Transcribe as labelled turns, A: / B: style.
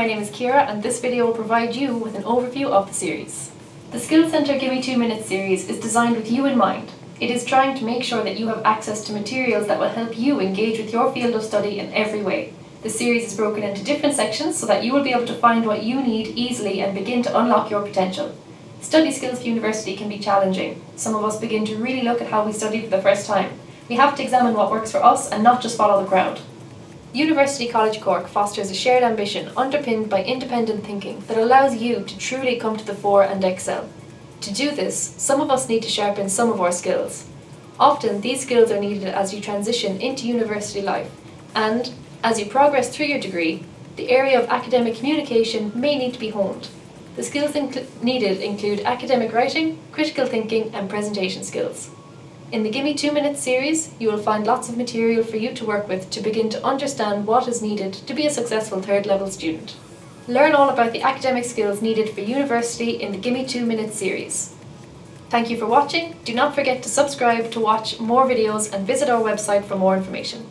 A: name is Ciara and this video will provide you with an overview of the series. The Skills Centre Gimme 2 Minutes series is designed with you in mind. It is trying to make sure that you have access to materials that will help you engage with your field of study in every way. The series is broken into different sections so that you will be able to find what you need easily and begin to unlock your potential. Study skills for university can be challenging. Some of us begin to really look at how we study for the first time. We have to examine what works for us and not just follow the crowd. University College Cork fosters a shared ambition underpinned by independent thinking that allows you to truly come to the fore and excel. To do this, some of us need to sharpen some of our skills. Often, these skills are needed as you transition into university life, and as you progress through your degree, the area of academic communication may need to be honed. The skills needed include academic writing, critical thinking, and presentation skills. In the Gimme 2 Minutes series, you will find lots of material for you to work with to begin to understand what is needed to be a successful third-level student. Learn all about the academic skills needed for university in the Gimme 2 Minutes series. Thank you for watching. Do not forget to subscribe to watch more videos and visit our website for more information.